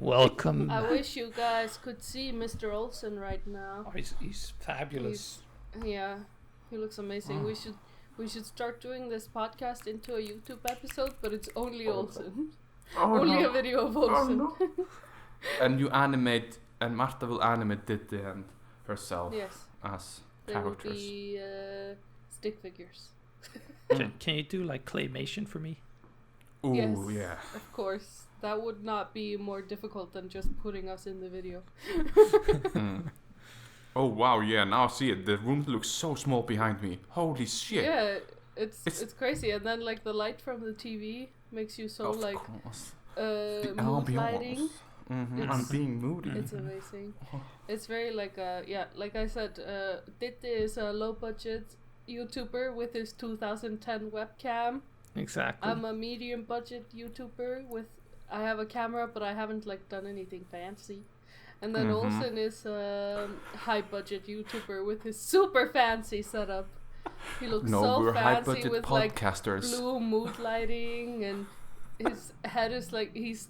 Welcome. I wish you guys could see Mr. Olsen right now. Oh, he's fabulous. Yeah, he looks amazing. We should start doing this podcast into a YouTube episode, but it's only Olsen. Only a video of Olsen. Oh, no. And you animate, and Marta will animate Diddi and herself as characters. They will be stick figures. Can you do like claymation for me? Ooh, yes, yeah. Of course. That would not be more difficult than just putting us in the video. Oh wow, yeah, now I see it. The room looks so small behind me. Holy shit. Yeah, it's crazy. And then like the light from the TV makes you so like mood lighting. I'm being moody. It's amazing. It's very like like I said, Diddi is a low budget YouTuber with his 2010 webcam. Exactly. I'm a medium budget YouTuber with I have a camera, but I haven't like done anything fancy. And then Olsen is a high budget YouTuber with his super fancy setup. He looks so fancy with podcasters. Like blue mood lighting, and his head is like he's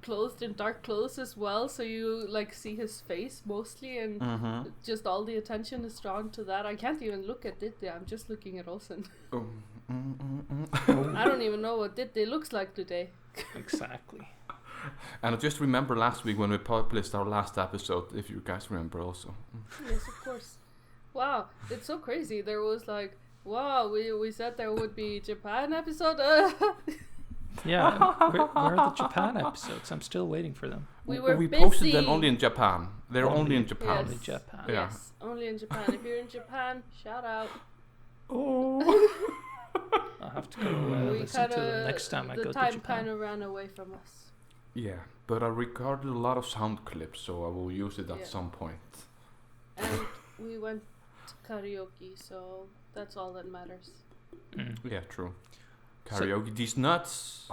clothed in dark clothes as well, so you like see his face mostly, and just all the attention is drawn to that. I can't even look at Diddi, I'm just looking at Olsen. I don't even know what Diddi looks like today. Exactly. And I just remember last week when we published our last episode, if you guys remember also. Yes, of course. Wow, it's so crazy. There was like, wow, we said there would be Japan episode. Yeah, where are the Japan episodes? I'm still waiting for them. We posted them only in Japan. They're only in Japan. Only Japan. Yeah. Yes, only in Japan. If you're in Japan, shout out. Oh. I'll have to go listen to them next time I go to Japan. The time kind of ran away from us. Yeah, but I recorded a lot of sound clips, so I will use it at some point. And we went to karaoke, so that's all that matters. Yeah, true. Karaoke these nuts.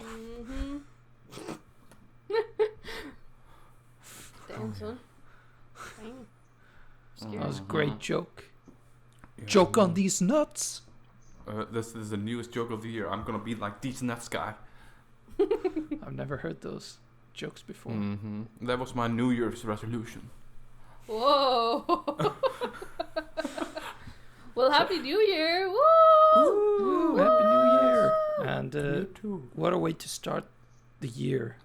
Damn, son. Damn. That was a great joke. Yeah. Joke on these nuts. This is the newest joke of the year. I'm gonna be like these nuts guy. I've never heard those jokes before. That was my New Year's resolution. Whoa. Well, Happy New Year! Woo! Woo! Happy New Year! And what a way to start the year.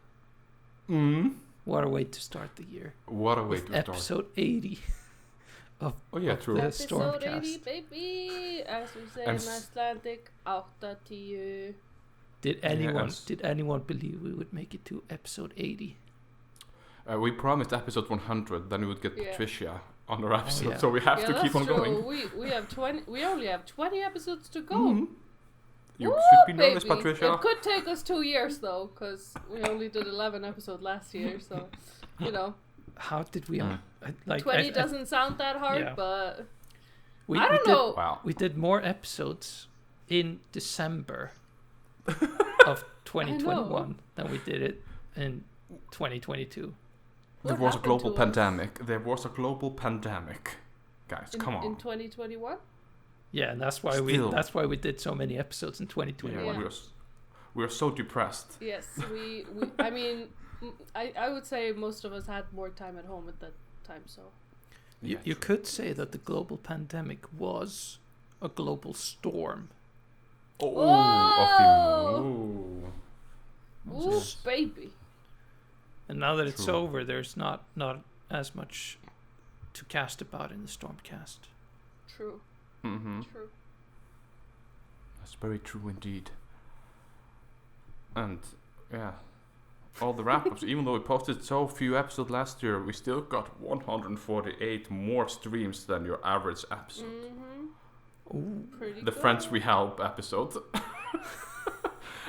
What a way to start the year. What a way to start. Episode 80 of true. The Episode Stormcast. 80, baby! As we say in Icelandic, 80. Did anyone believe we would make it to episode 80? We promised episode 100, then we would get Patricia on our episode, so we have to keep on true. going. We have 20. We only have 20 episodes to go. You should be nervous, baby. Patricia. It could take us 2 years though, because we only did 11 episodes last year. So, you know. How did we? 20 doesn't sound that hard, but I don't know. Wow. We did more episodes in December of 2021 than we did it in 2022. There was a global pandemic. Guys, come on. In 2021? Yeah, and that's why we did so many episodes in 2021. Yeah, we were so depressed. Yes, we I mean, I would say most of us had more time at home at that time, so. You could say that the global pandemic was a global storm. Ooh, baby. And now that it's over, there's not as much to cast about in the Stormcast. True. True. That's very true indeed. And all the wrap-ups, even though we posted so few episodes last year, we still got 148 more streams than your average episode. Ooh. Pretty the good. Friends We Help episode.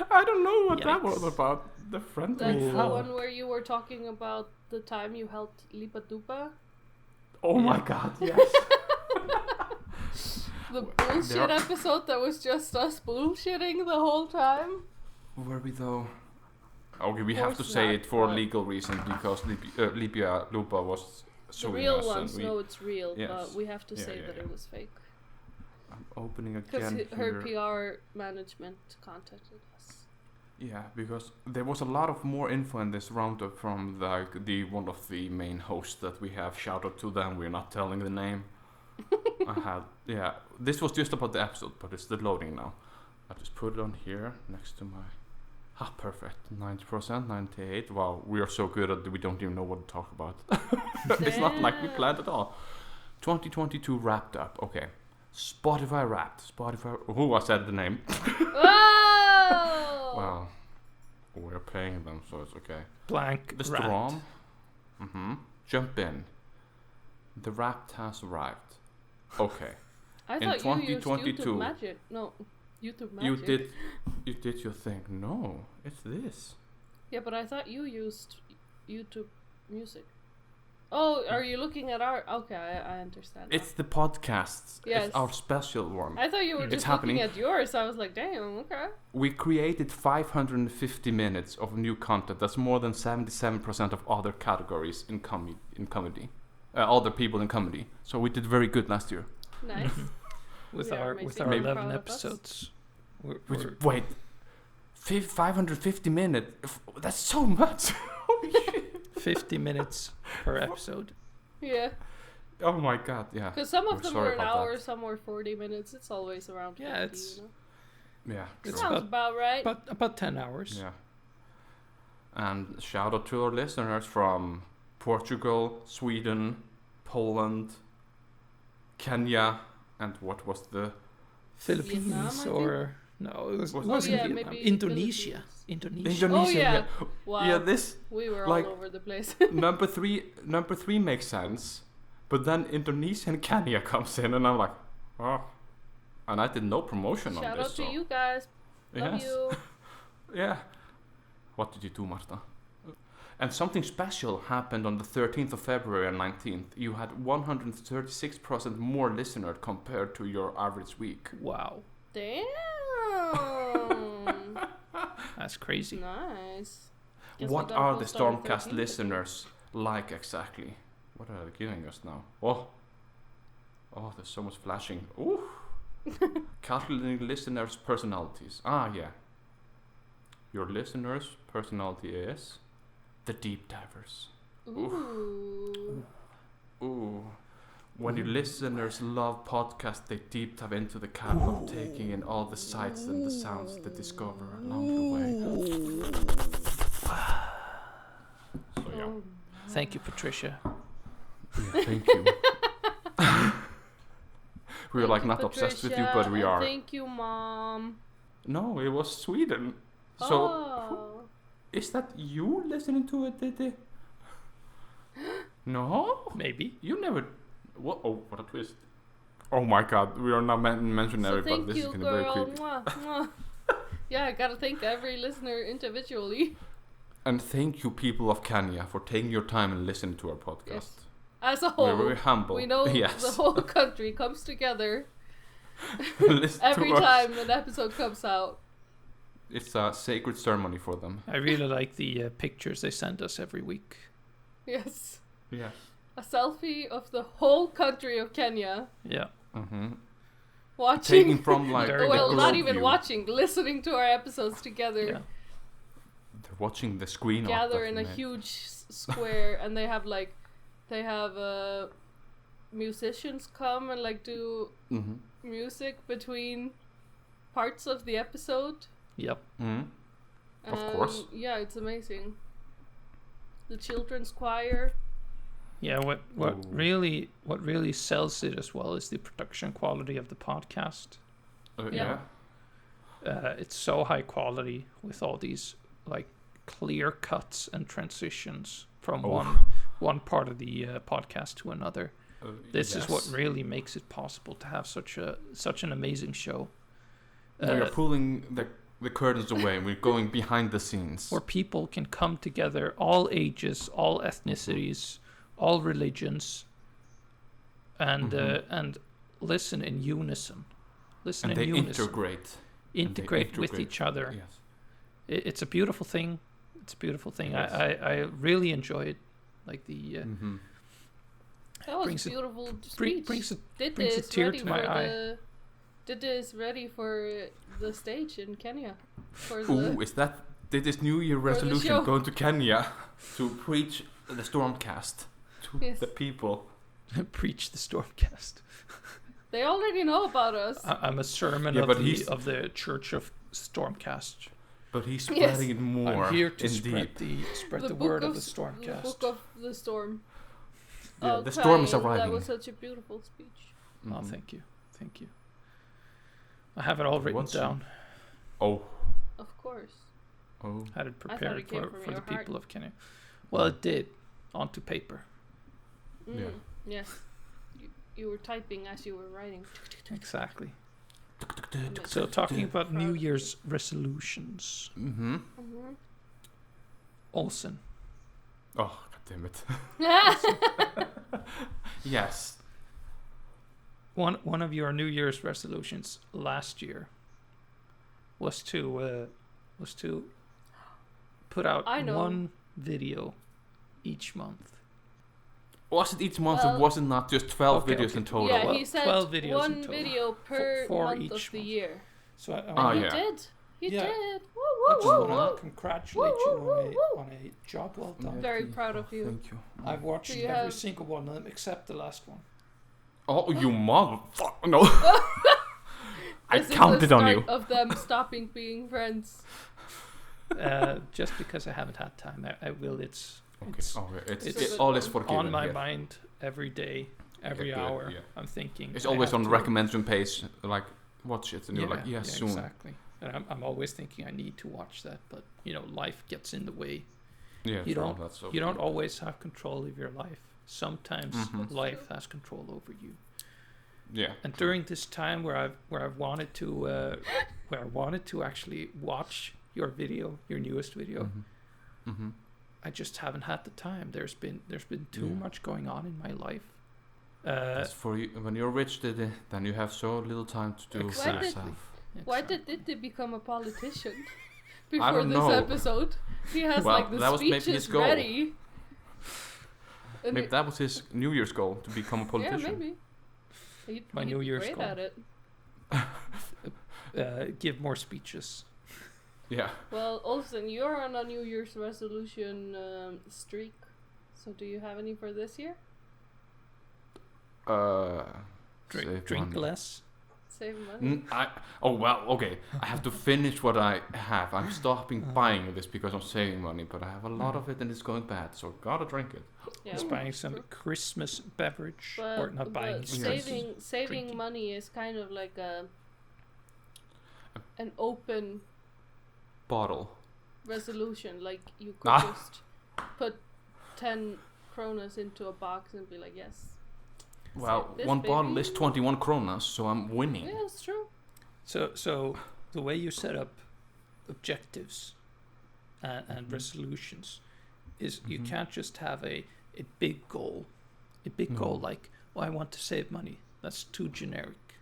I don't know what that was about. The Friends That's We the Help. one where you were talking about the time you helped Lipa Dupa. Oh my god, yes. The bullshit episode that was just us bullshitting the whole time. Were we though? Okay, we have to say it for legal reasons because Lipa Dupa was suing the real us. ones know it's real, Yes. but we have to say that it was fake. I'm opening again Because her PR management contacted us. Yeah, because there was a lot of more info in this roundup from the one of the main hosts that we have. Shout out to them. We're not telling the name. This was just about the episode, but it's still loading now. I just put it on here next to my. Perfect. 90%, 98%. Wow, we are so good at it, we don't even know what to talk about. It's not like we planned at all. 2022 wrapped up. Okay. Spotify Wrapped. I said the name. Whoa! Wow. We're paying them, so it's okay. Blank. The Storm. Jump in. The Wrapped has arrived. Okay. I in thought 2022. you used YouTube Magic. No, YouTube Magic. You did your thing. No, it's this. Yeah, but I thought you used YouTube Music. Oh, are you looking at our... Okay, I understand. It's the podcasts. Yes. It's our special one. I thought you were just looking at yours. I was like, damn, okay. We created 550 minutes of new content. That's more than 77% of other categories in comedy. Other people in comedy. So we did very good last year. Nice. with our 11 episodes. Wait, 550 minutes? That's so much. Holy shit. 50 minutes per episode. Yeah. Oh my god, yeah. Because some of them were an hour, some were 40 minutes. It's always around 50, it's... you know? Yeah. It sounds about right. About 10 hours. Yeah. And shout out to our listeners from Portugal, Sweden, Poland, Kenya, and what was the... Philippines Vietnam, or... No, it wasn't Vietnam. Indonesia. Oh yeah. Wow. Yeah, this... We were like, all over the place. number three makes sense, but then Indonesia and Kenya comes in, and I'm like, oh. And I did no promotion on this. Shout out to you guys. Love you. Yeah. What did you do, Marta? And something special happened on the 13th of February and 19th. You had 136% more listeners compared to your average week. Wow. Damn. That's crazy. Nice. What are the Stormcast listeners like exactly? What are they giving us now? Oh, there's so much flashing. Ooh. Calculating listeners' personalities. Yeah. Your listeners' personality is the deep divers. Ooh. When your listeners love podcasts, they deep dive into the catalog, taking in all the sights and the sounds they discover along the way. So yeah. Thank you, Patricia. Yeah, thank you. We are like not Patricia, obsessed with you, but we are. Thank you, Mom. No, it was Sweden. So, is that you listening to it, Diddi? No? Maybe. You never... What? Oh, what a twist. Oh my god, we are not mentioning everybody. This is going to be very creepy. Mwah, mwah. Yeah, I gotta thank every listener individually. And thank you, people of Kenya, for taking your time and listening to our podcast. Yes. As a whole, we're very humble. We know the whole country comes together every time an episode comes out. It's a sacred ceremony for them. I really like the pictures they send us every week. Yes. Yeah. A selfie of the whole country of Kenya. Yeah. Mm-hmm. Watching. Taking from like well, not even watching, listening to our episodes together. Yeah. They're watching the screen. Gather in a huge square, and they have musicians come and like do music between parts of the episode. Yep. Of course. Yeah, it's amazing. The children's choir. Yeah, what really sells it as well is the production quality of the podcast. Yeah. It's so high quality with all these like clear cuts and transitions from one part of the podcast to another. This is what really makes it possible to have such an amazing show. We are pulling the curtains away. We're going behind the scenes. Where people can come together, all ages, all ethnicities, all religions, and listen in unison. Integrate with each other. Yes. It's a beautiful thing. Yes. I really enjoy it. Like the that was beautiful speech. Brings a tear to my eye. Diddi is ready for the stage in Kenya. Ooh, is that did this New Year For the resolution show. going to Kenya to preach the Stormcast to Yes. the people. Preach the Stormcast. They already know about us. I'm a sermon Yeah, of but the he's- of the Church of Stormcast. But he's Yes. spreading it more. I'm here to indeed. spread the book word of the The Stormcast. book of the storm. Yeah, Oh, the storm is Kyle, arriving. That was such a beautiful speech. Oh, Mhm. thank you. I have it all written What's- down. Oh. Of course. Oh. Had it it prepared came for from the your heart. people of Kenya. Well, it did. Onto paper. Yeah. Yes. You were typing as you were writing. Exactly. I'm So just talking about proud New of you. Year's resolutions. Mm-hmm. Mhm. Olsen. Oh, god damn it. Yes. One of your New Year's resolutions last year was to put out I know. one video each month. Was it each month Well- or was it not just 12 Okay, videos okay. in total? Yeah, Well, he said 12 videos in one total. video per For month each of the month. year. So I Oh, He yeah. did. He Yeah. did. I Woo, just woo, woo, want woo. to congratulate Woo, you woo, on woo, a job well Yeah, done. Very thank proud of you. Thank you. I've watched So you every have- single one of them except the last one. Oh, you motherfucker. No. I This is the counted on you. start of them stopping being friends. Just because I haven't had time, I will. It's Okay. Oh, yeah. It's it's all is forgiven. on my yeah. mind every day, every Yeah, good, hour. yeah. I'm thinking. It's I always have on the to- recommendation page, like, watch it, and you're like, yeah, soon. Exactly. And I'm always thinking I need to watch that, but life gets in the way. Yeah, You true, don't- that's so You don't true. always have control of your life. Sometimes Mhm. life has control over you. Yeah. And during this time where I've wanted to where I wanted to actually watch your video, your newest video, Mm-hmm. I just haven't had the time. There's been too Yeah. much going on in my life. That's for you. When you're rich, Diddi, then you have so little time to do for Exactly. yourself. Why did Diddi become a politician I before don't this know. episode? He has Well, like the that was maybe his speeches goal. ready. And Maybe that was his New Year's goal, to become a yeah, politician. maybe. He'd My be New Year's great goal. at it. Give more speeches. Yeah. Well, Olsen, you're on a New Year's resolution streak. So do you have any for this year? Drink Save money. less. Save money. Well, okay. I have to finish what I have. I'm stopping buying this because I'm saving money, but I have a lot of it and it's going bad, so gotta drink it. Yeah, Just buying some true. Christmas beverage, or not buying. but Christmas saving drinking. money is kind of like an open Bottle. resolution. Like you could Ah. just put 10 kronas into a box and be like, yes. Well, This one bottle baby. is 21 kronas, so I'm winning. Yeah, it's true. So the way you set up objectives and resolutions is you Mhm. can't just have a big goal, No. like, I want to save money. That's too generic.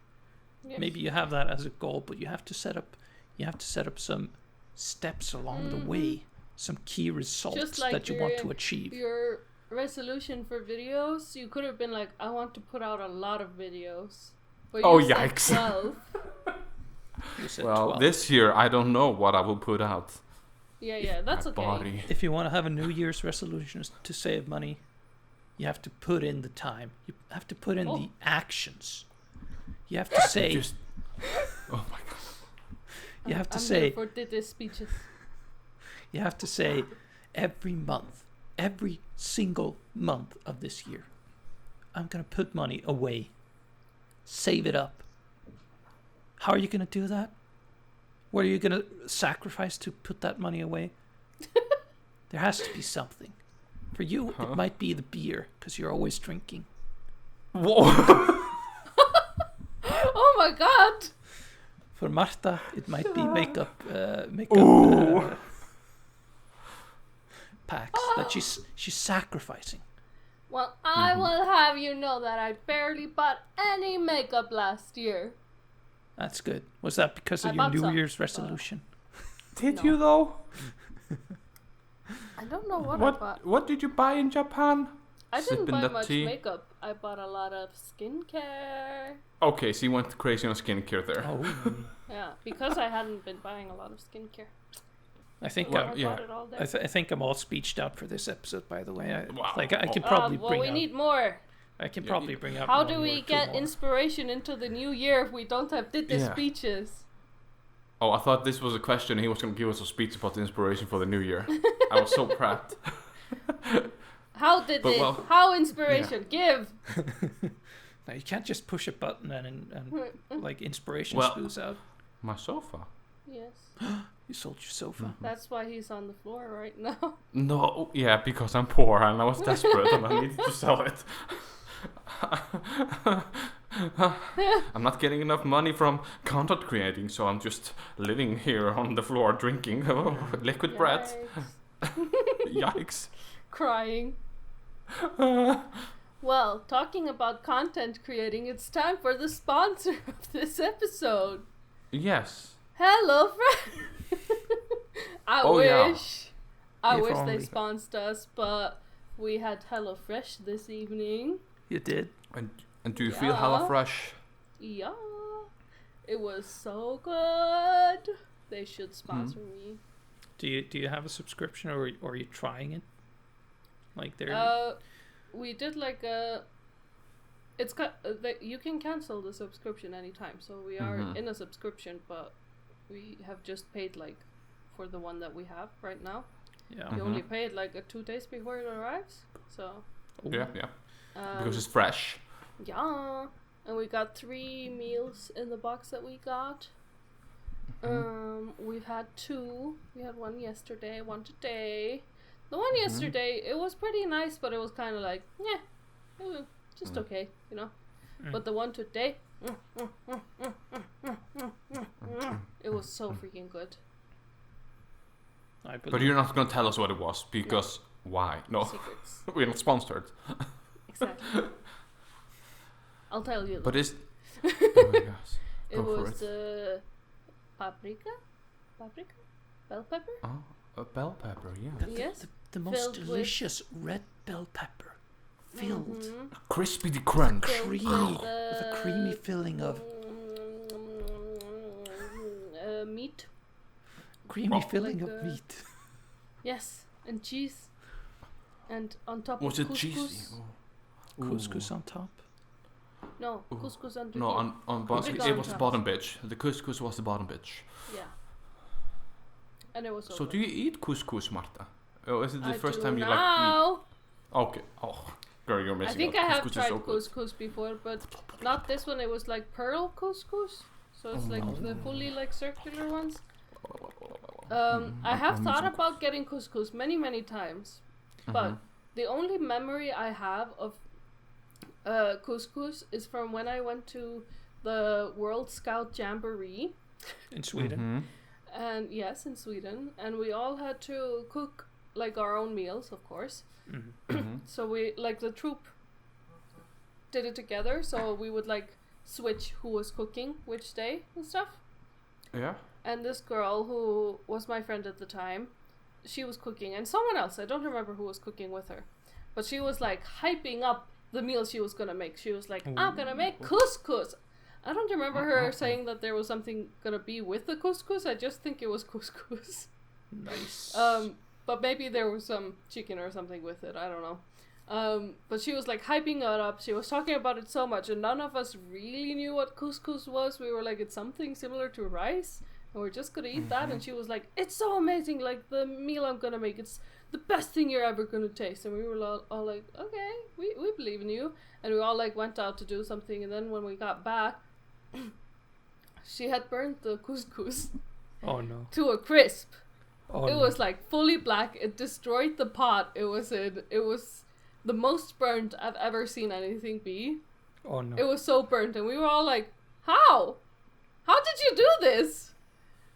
Yes. Maybe you have that as a goal, but you have to set up some steps along the Mhm. way, some key results like that you want to achieve. Your resolution for videos, you could have been like, I want to put out a lot of videos. But Oh, you said yikes. 12. You said Well, 12. this year I don't know what I will put out. Yeah, that's My okay. body. If you want to have a New Year's resolution to save money, you have to put in the time. You have to put in the actions. You have to say. Just. Oh my god. You have to I'm say. here for Diddi's speeches. You have to say every month, every single month of this year, I'm gonna put money away. Save it up. How are you gonna do that? What are you gonna sacrifice to put that money away? There has to be something. For you, it might be the beer, because you're always drinking. Whoa. Oh my god! For Marta, it might be makeup Ooh. packs that she's sacrificing. Well, I will have you know that I barely bought any makeup last year. That's good. Was that because I of your bought New some, Year's resolution? Did No. you though? I don't know what I bought. What did you buy in Japan? I didn't Sipping buy that much tea? makeup. I bought a lot of skincare. Okay, so you went crazy on skincare there. Oh, Yeah, because I hadn't been buying a lot of skincare. I think Well, I yeah. got it all there. I think I'm all speeched out for this episode. By the way, Wow. I can probably well, bring we out. need more. I can probably bring out. How one do or we two get more. inspiration into the new year if we don't have Diddi Yeah. speeches? Oh, I thought this was a question. He was going to give us a speech about the inspiration for the new year. I was so prepped. How did But it? well, How inspiration? Give. No, you can't just push a button and like inspiration Well- spews out. My sofa. Yes. You sold your sofa. That's why he's on the floor right now. No, yeah, because I'm poor and I was desperate and I needed to sell it. I'm not getting enough money from content creating, so I'm just living here on the floor drinking liquid bread. Yikes. Yikes. Crying. Well, talking about content creating, it's time for the sponsor of this episode. Yes. HelloFresh. I Oh, yeah. wish. I If wish only. they sponsored us, but we had HelloFresh this evening. You did. And do you feel Yeah. HelloFresh? Yeah. It was so good. They should sponsor me. Do you have a subscription or are you trying it? Like there. We did like a. It's got you can cancel the subscription anytime, so we are in a subscription, but we have just paid like for the one that we have right now. Yeah. You only pay it like 2 days before it arrives, so. Oh. Yeah. Because it's fresh. Yeah, and we got 3 meals in the box that we got. We've had 2. We had one yesterday, one today. The one yesterday, it was pretty nice, but it was kind of like, yeah, it was just okay, you know. But the one today, it was so freaking good. I believe. But you're not going to tell us what it was because why? No, Secrets. we're not sponsored. Exactly. I'll tell you. But it's. Oh my gosh. It Go for was paprika, bell pepper. Oh, a bell pepper, yeah. Yes. The most Filled with- delicious red bell pepper, filled Crispy the crunch. creamy with a creamy filling of meat. creamy filling Like, of meat. Yes, and cheese. And on top Was of it couscous. cheesy? Oh. Couscous on top. No, couscous underneath. No, on bottom. Big It on was the top. bottom bitch. The couscous was the bottom bitch. Yeah. And it was so So good. do you eat couscous, Marta? Or is it the I first do time you now. like eat? Okay. Oh, girl, you're missing I think out. I have Couscous is tried so good. couscous before, but not this one. It was like pearl couscous. So it's like the fully like circular ones. I have thought about getting couscous many times, but the only memory I have of couscous is from when I went to the World Scout Jamboree, In Sweden. and yes, in Sweden, and we all had to cook like our own meals, of course. So we like the troop did it together, so we would like switch who was cooking which day and stuff. Yeah. And this girl who was my friend at the time, she was cooking, and someone else, I don't remember who was cooking with her, but she was like hyping up the meal she was gonna make. She was like, I'm gonna make couscous. I don't remember her saying that there was something gonna be with the couscous. I just think it was couscous. Nice. But maybe there was some chicken or something with it. I don't know. But she was like hyping it up. She was talking about it so much, and none of us really knew what couscous was. We were like, it's something similar to rice, and we're just gonna eat that. And she was like, it's so amazing, like the meal I'm gonna make, it's the best thing you're ever gonna taste. And we were all like, okay, we believe in you. And we all like went out to do something, and then when we got back, she had burnt the couscous Oh no. to a crisp. Oh It no. was like fully black. It destroyed the pot it was in. It was the most burnt I've ever seen anything be. Oh no. It was so burnt, and we were all like, how? How did you do this?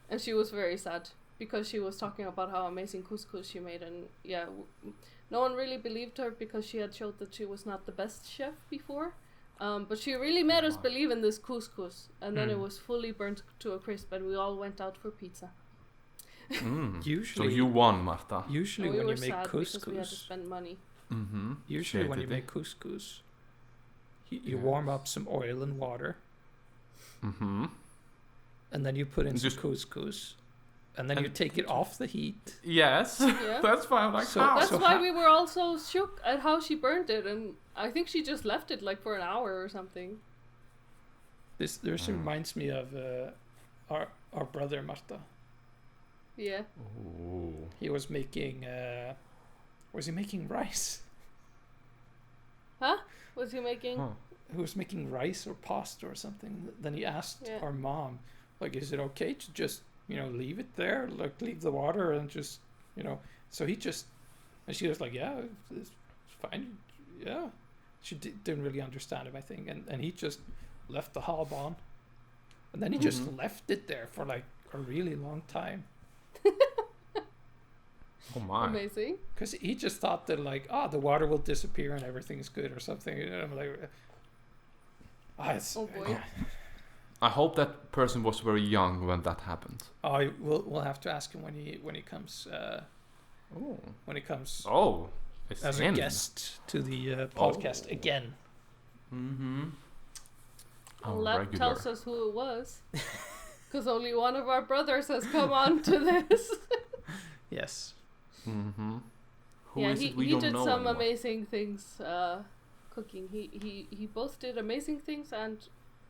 And she was very sad because she was talking about how amazing couscous she made, and yeah, no one really believed her because she had showed that she was not the best chef before. But she really made us believe in this couscous, and then it was fully burnt to a crisp, and we all went out for pizza. So Usually, you won, Marta. usually And we when were you make sad because we had to couscous, spend money. usually when you Diddi. make couscous, you warm up some oil and water, and then you put in some Just- couscous, And then you take it off the heat. Yes, Yeah. that's why I'm like, So- how? That's so why ho- we were all so shook at how she burned it, and I think she just left it like for an hour or something. This reminds me of our brother Marta. Yeah. Ooh. He was making was he making rice? Huh? Was he making? Huh. He was making rice or pasta or something. Then he asked Yeah. our mom, like, is it okay to just, leave it there, like leave the water and just, so he just, and she was like, yeah, it's fine, yeah. She didn't really understand him, I think, and he just left the hob on, and then he just left it there for like a really long time. Oh my. Amazing. Because he just thought that like, the water will disappear and everything's good or something. And I'm like, Oh boy. I hope that person was very young when that happened. We'll have to ask him when he comes Oh. when he comes Oh. It's as him. a guest to the podcast again. Mm-hmm. Well, that tells us who it was. Because only one of our brothers has come on to this. Yes. Mm-hmm. Who yeah, is he it we he don't did know some anymore? amazing things cooking. He both did amazing things and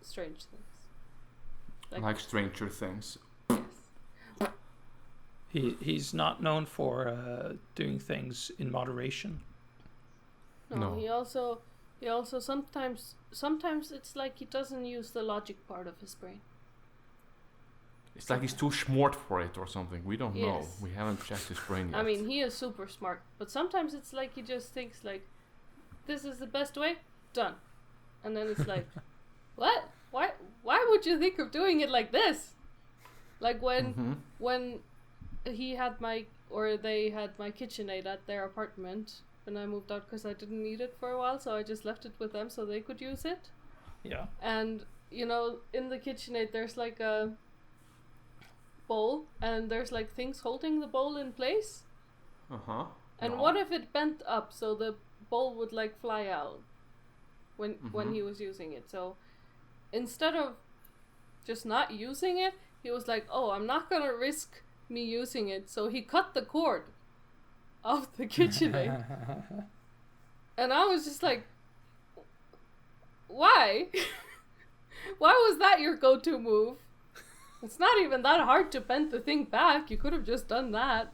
strange things. Like Stranger Things. Yes. He's not known for doing things in moderation. No. He also sometimes it's like he doesn't use the logic part of his brain. It's like he's too smart for it or something. We don't know. Yes. We haven't checked his brain yet. I mean, he is super smart, but sometimes it's like he just thinks like, this is the best way, done. And then it's like, what? Why would you think of doing it like this? Like when they had my KitchenAid at their apartment when I moved out because I didn't need it for a while, so I just left it with them so they could use it. Yeah. And in the KitchenAid there's like a bowl and there's like things holding the bowl in place. And what if it bent up so the bowl would like fly out when he was using it? So instead of just not using it, he was like, oh, I'm not gonna risk me using it. So he cut the cord of the KitchenAid. And I was just like, why? Why was that your go-to move? It's not even that hard to bend the thing back. You could have just done that.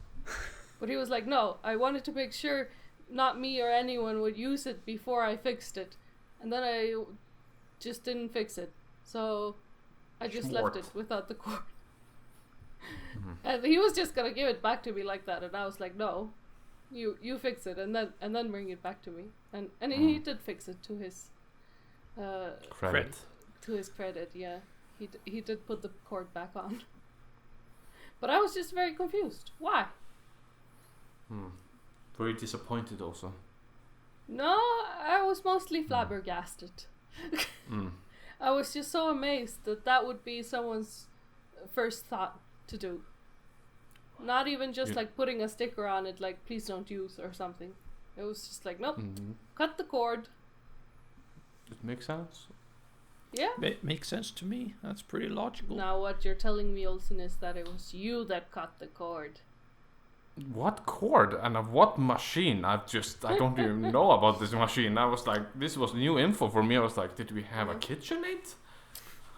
But he was like, no, I wanted to make sure not me or anyone would use it before I fixed it. And then I just didn't fix it. So I just left it without the cord. And he was just gonna give it back to me like that, and I was like, no, you fix it and then bring it back to me. And he did fix it to his Credit. to his credit, yeah. He did put the cord back on. But I was just very confused. Why? Very disappointed also. No, I was mostly flabbergasted. I was just so amazed that would be someone's first thought to do. Not even just like putting a sticker on it like please don't use or something. It was just like nope, cut the cord. It makes sense. Yeah. Makes sense to me. That's pretty logical. Now what you're telling me, Olsen, is that it was you that cut the cord. What cord and of what machine? I don't even know about this machine. I was like, this was new info for me. I was like, did we have a KitchenAid?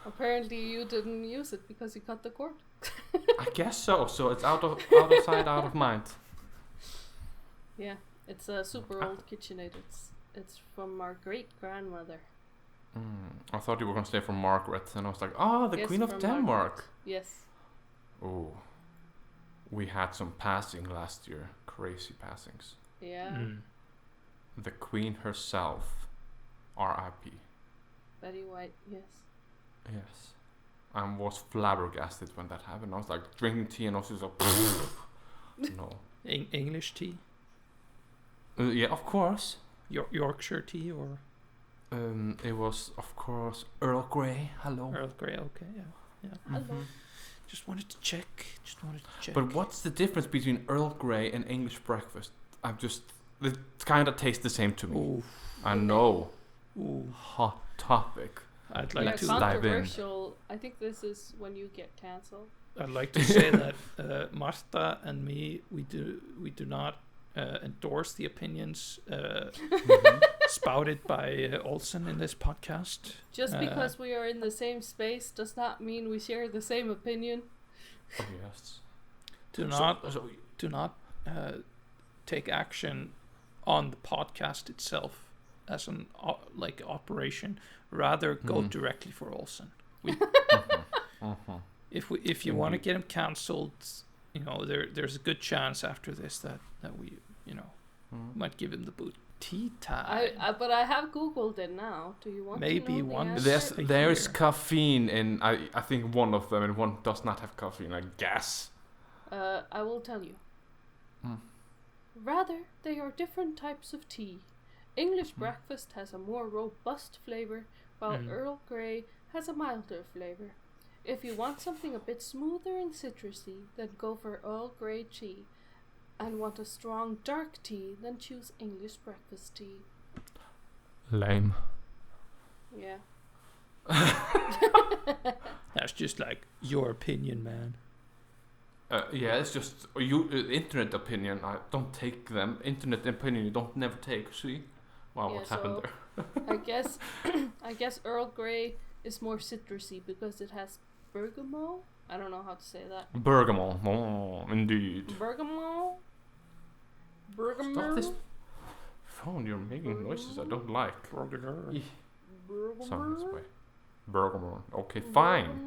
Apparently you didn't use it because you cut the cord. I guess so. So it's out of sight, out of mind. Yeah, it's a super old KitchenAid. It's from our great grandmother. I thought you were gonna say from Margaret, and I was like, the Yes, Queen of from Denmark. Margaret. Yes. Oh, we had some passing last year. Crazy passings. Yeah. The Queen herself, R.I.P. Betty White. Yes. Yes, I was flabbergasted when that happened. I was like drinking tea, and I was just like, no. English tea, Yeah, of course. Yorkshire tea, or It was, of course, Earl Grey. Hello. Earl Grey. Okay, yeah. Hello. Just wanted to check. But what's the difference between Earl Grey and English breakfast? It kind of tastes the same to me. Ooh. I know. Ooh. Hot topic. I'd like Let's to dive in. controversial. I think this is when you get cancelled. I'd like to say that Martha and me, we do not endorse the opinions spouted by Olsen in this podcast. Just because we are in the same space does not mean we share the same opinion. Oh, yes. Do not take action on the podcast itself as an operation. Rather, go directly for Olsen. If you want to get him cancelled, there's a good chance after this that we might give him the boot. Tea time. But I have Googled it now. Do you want Maybe to know one the answer? There's caffeine in I think one of them, and one does not have caffeine, like gas. I will tell you. Rather, they are different types of tea. English breakfast has a more robust flavor, while Earl Grey has a milder flavor. If you want something a bit smoother and citrusy, then go for Earl Grey tea. And want a strong dark tea, then choose English breakfast tea. Lame. Yeah. That's just like your opinion, man. Yeah, it's just internet opinion. I don't take them. Internet opinion you don't never take. See, wow, Yeah, what's happened there? I guess Earl Grey is more citrusy because it has bergamot. I don't know how to say that. Bergamot, oh, indeed. Bergamot. Stop this phone! You're making noises I don't like. Sound this way. Bergamot. Okay, fine.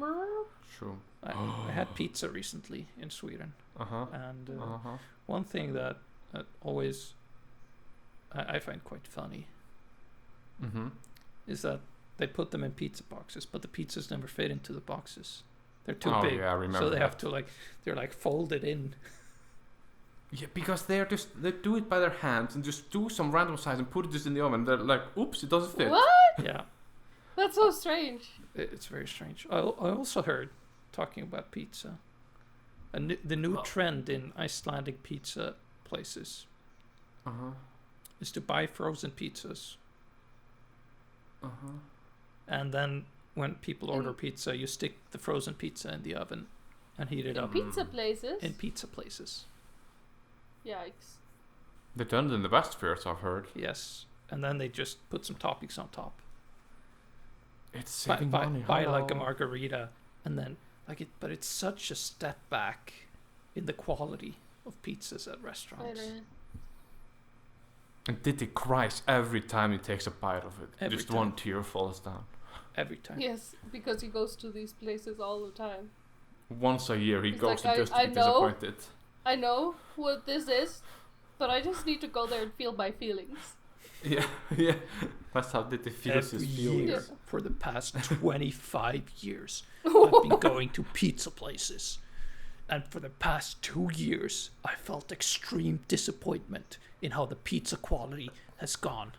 True. I had pizza recently in Sweden, and one thing that always I find quite funny is that they put them in pizza boxes, but the pizzas never fit into the boxes. They're too big, yeah, I remember so they that. have to they're folded in. Yeah, because they do it by their hands and just do some random size and put it just in the oven. They're like, oops, it doesn't fit. What? Yeah, That's so strange. it's very strange. I also heard, talking about pizza, the new trend in Icelandic pizza places is to buy frozen pizzas. And then when people order pizza, you stick the frozen pizza in the oven and heat it up. Pizza places. In pizza places. Yikes. They've done it in the West Fairs, I've heard. Yes. And then they just put some toppings on top. It's saving money. Buy like a margarita, and then but it's such a step back in the quality of pizzas at restaurants. And Diddi cries every time he takes a bite of it. Every Just time. one tear falls down. Every time. Yes, because he goes to these places all the time. Once a year he He's goes like, just to I be know. disappointed. I know what this is, but I just need to go there and feel my feelings. Yeah, yeah. That's how Diddi feels Every his year feelings. for the past 25 years, I've been going to pizza places. And for the past 2 years, I felt extreme disappointment in how the pizza quality has gone.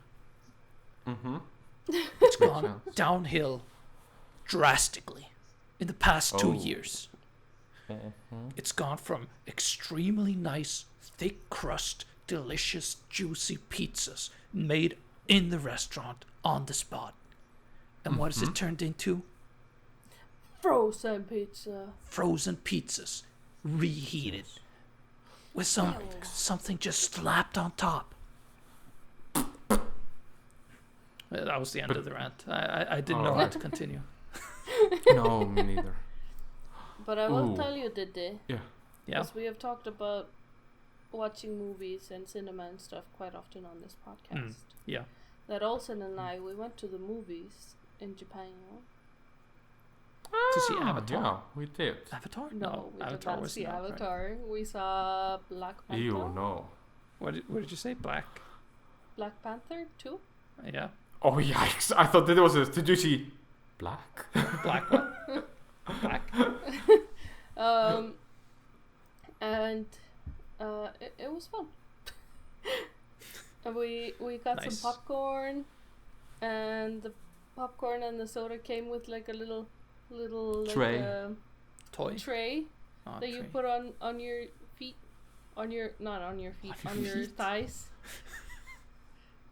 It's gone downhill drastically in the past 2 years. It's gone from extremely nice, thick crust, delicious, juicy pizzas made in the restaurant on the spot. And what has it turned into? Frozen pizza. Frozen pizzas, reheated, with something just slapped on top. That was the end of the rant. I didn't know how to continue. No, me neither. But I will tell you, Diddi. Yeah. Yeah. Because we have talked about watching movies and cinema and stuff quite often on this podcast. Yeah. That Olsen and I, we went to the movies in Japan. To see Avatar. Yeah, we did. Avatar? No, we did Avatar not was see not, right? Avatar. We saw Black Panther. Ew, no. What did you say? Black? Black Panther 2? Yeah. Oh, yikes. I thought that was did you see black? Black what? Black? And it was fun. And we got Nice. some popcorn, and the popcorn and the soda came with like a little Tray. like, Toy? tray Oh, that you tray. put on your feet, not on your feet, On on your your feet? thighs.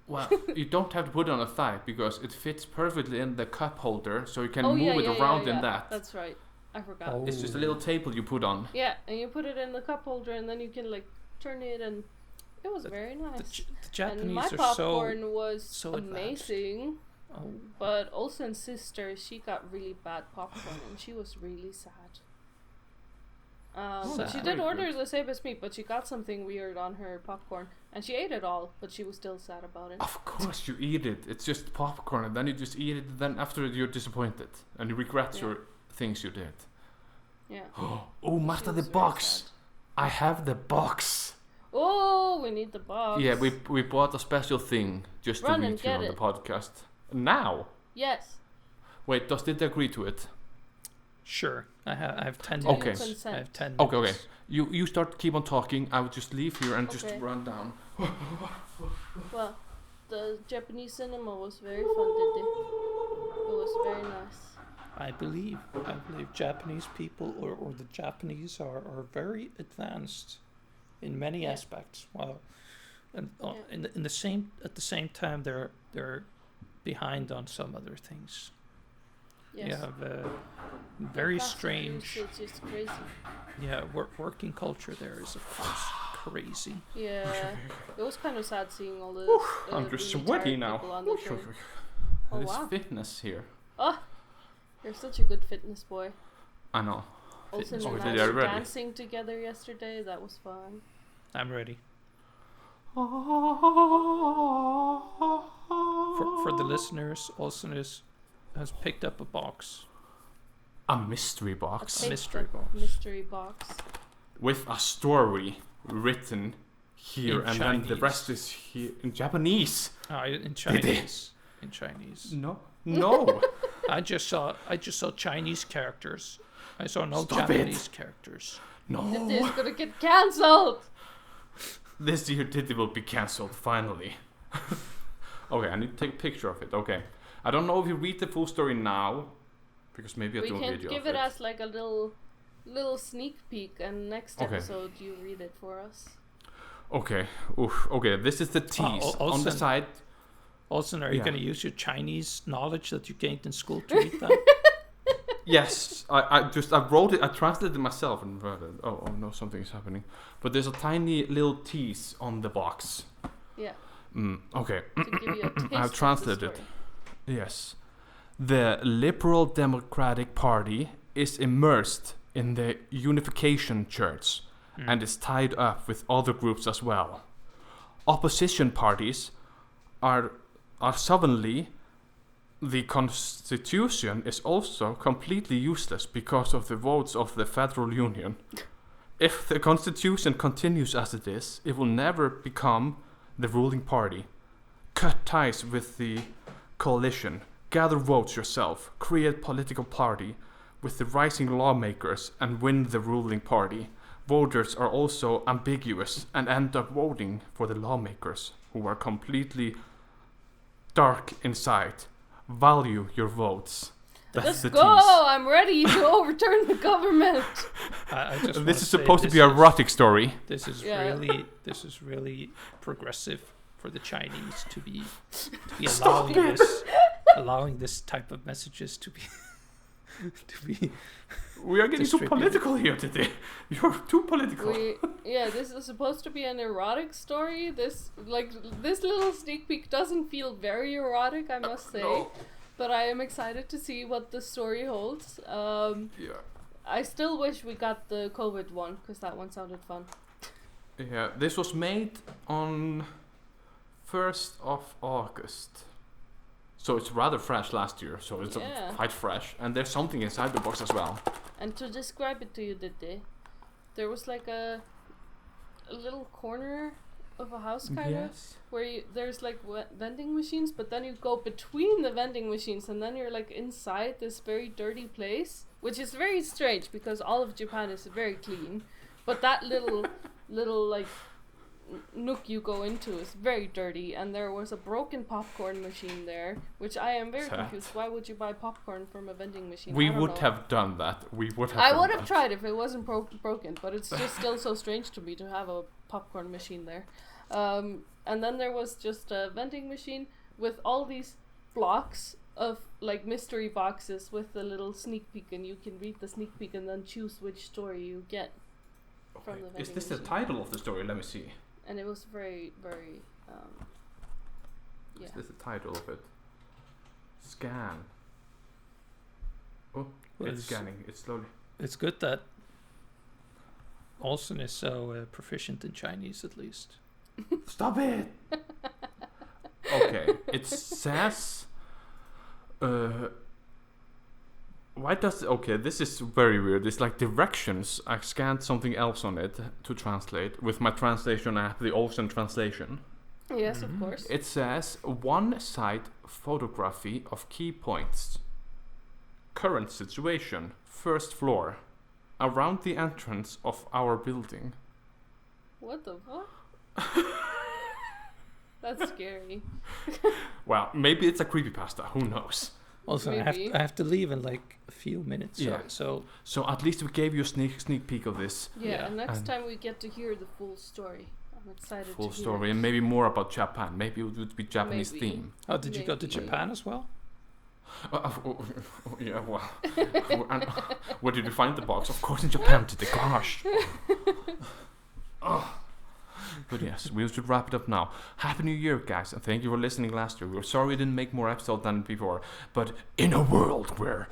Well, you don't have to put it on a thigh because it fits perfectly in the cup holder, so you can move it around in that. That's right. I forgot. Oh. It's just a little table you put on. Yeah, and you put it in the cup holder, and then you can like turn it, and it was very nice. The Japanese and my are popcorn was so amazing. Oh. But Olsen's sister, she got really bad popcorn, and she was really sad. Sad. She did order the same as me, but she got something weird on her popcorn, and she ate it all, but she was still sad about it. Of course you eat it. It's just popcorn, and then you just eat it. Then after you're disappointed, and you regret your things you did. Yeah. Oh, Marta, the box. I have the box. Oh, we need the box. Yeah, we bought a special thing just Run to and read you get on it. the podcast. Now? Yes. Wait, does Diddi agree to it? Sure. I have 10 Do you minutes. consent? I have 10 Okay, minutes. okay. You keep on talking. I will just leave here and just Okay. run down. Well, the Japanese cinema was very fun, Diddi. It was very nice. I believe Japanese people or the Japanese are very advanced in many aspects. Well, and at the same time they're behind on some other things. Yes. You have very Fast and strange. loose, it's just crazy. Yeah, working culture there is of course crazy. Yeah, it was kind of sad seeing all the. I'm just sweaty now. On the train. Oh There's wow! fitness here. Oh, you're such a good fitness boy. I know. Also, Oh, and Diddi, I are you were ready? dancing together yesterday. That was fun. I'm ready. For the listeners, Olsen has picked up a box. A mystery box A mystery box. Mystery box. with a story written here, In and then the Chinese. rest is here in Japanese. In Chinese. In Chinese. No, no. I just saw Chinese characters. I saw no Stop Japanese characters. No. Diddi is gonna get cancelled. This year Diddi will be cancelled finally. Okay, I need to take a picture of it. Okay, I don't know if you read the full story now, because maybe I We do a can video give of it as like a little sneak peek, and next Okay. episode you read it for us. Okay, oof. Okay, this is the tease on the Olsen. side. Olsen, are you Yeah. going to use your Chinese knowledge that you gained in school to read that? Yes, I wrote it. I translated it myself and read it. Oh no, something is happening. But there's a tiny little tease on the box. Yeah, Okay. to give you a taste I've translated of the it. story. Yes. The Liberal Democratic Party is immersed in the Unification Church and is tied up with other groups as well. Opposition parties are suddenly. The Constitution is also completely useless because of the votes of the Federal Union. If the Constitution continues as it is, it will never become the ruling party. Cut ties with the coalition. Gather votes yourself. Create political party with the rising lawmakers and win the ruling party. Voters are also ambiguous and end up voting for the lawmakers who are completely dark inside. Value your votes. That's Let's the go! tease. I'm ready to overturn the government. I just wanna This is say supposed to this be a is- erotic story. This is Yeah. really progressive for the Chinese to be Stop allowing this type of messages to be to be. We are getting too Distribute. political here today. You're too political. This is supposed to be an erotic story. This little sneak peek doesn't feel very erotic, I must say. No. But I am excited to see what the story holds. Yeah. I still wish we got the COVID one, because that one sounded fun. Yeah. This was made on 1st of August. So it's rather fresh last year. So it's Yeah. quite fresh. And there's something inside the box as well. And to describe it to you, Diddi, there was like a little corner of a house kind of where there's like vending machines, but then you go between the vending machines and then you're like inside this very dirty place, which is very strange because all of Japan is very clean, but that little like nook you go into is very dirty, and there was a broken popcorn machine there, which I am very Sad. confused. Why would you buy popcorn from a vending machine? We I don't would know. have done that. We would have I done would have that. tried if it wasn't broken, but it's just still so strange to me to have a popcorn machine there. and then there was just a vending machine with all these blocks of like mystery boxes with a little sneak peek, and you can read the sneak peek and then choose which story you get from the vending Is this machine. the title of the story? Let me see. And it was very, very, yeah. Is this the title of it? Scan. Oh, Well, it's scanning. It's slowly. It's good that Olsen is so proficient in Chinese, at least. Stop it! Okay, it says. Why does okay? This is very weird. It's like directions. I scanned something else on it to translate with my translation app, the Olsen translation. Yes, of course. It says one side photography of key points. Current situation: first floor, around the entrance of our building. What the fuck? That's scary. Well, maybe it's a creepypasta. Who knows? Also, I Maybe. have to leave in like a few minutes. Yeah. So So at least we gave you a sneak peek of this Yeah, Yeah, and next and- time we get to hear the full story. I'm excited full to hear story it. and maybe more about Japan. Maybe it would be Japanese Maybe. theme. oh, did you go to Maybe. Japan as well? Yeah, well. And where did you find the box? Of course in Japan, to the gosh. Oh. But yes, we should wrap it up now. Happy New Year, guys, and thank you for listening last year. We're sorry we didn't make more episodes than before, but in a world where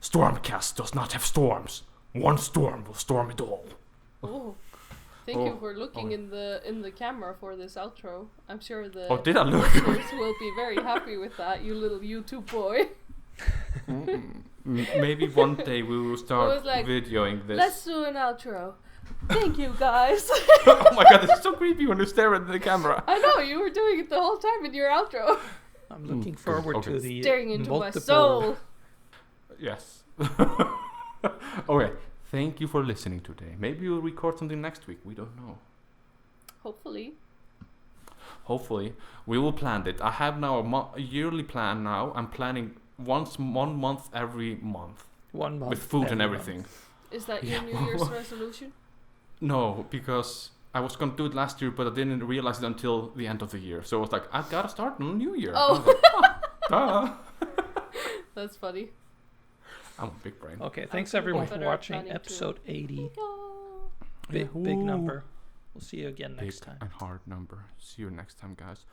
Stormcast does not have storms, one storm will storm it all. Oh, thank Oh, you for looking oh. in the camera for this outro. I'm sure the Oh, did I look? listeners will be very happy with that. You little YouTube boy. Maybe one day we will start was like, videoing this. Let's do an outro. Thank you, guys. Oh my god, it's so creepy when you stare at the camera. I know you were doing it the whole time in your outro, I'm looking good, forward okay. to the staring into my multiple. soul. Yes. Okay, thank you for listening today. Maybe we'll record something next week. We don't know. Hopefully. Hopefully, we will plan it. I have now a yearly plan now. I'm planning one month every month 1 month with food and every everything. month. Is that Yeah. your New Year's resolution? No, because I was gonna do it last year, but I didn't realize it until the end of the year. So I was like, I gotta start in the new year. Oh. I was like, duh. That's funny. I'm a big brain. Okay, thanks gonna everyone get for better at watching planning too. episode 80. Yeah. Big Ooh. number. We'll see you again Big next time. and hard number. See you next time, guys.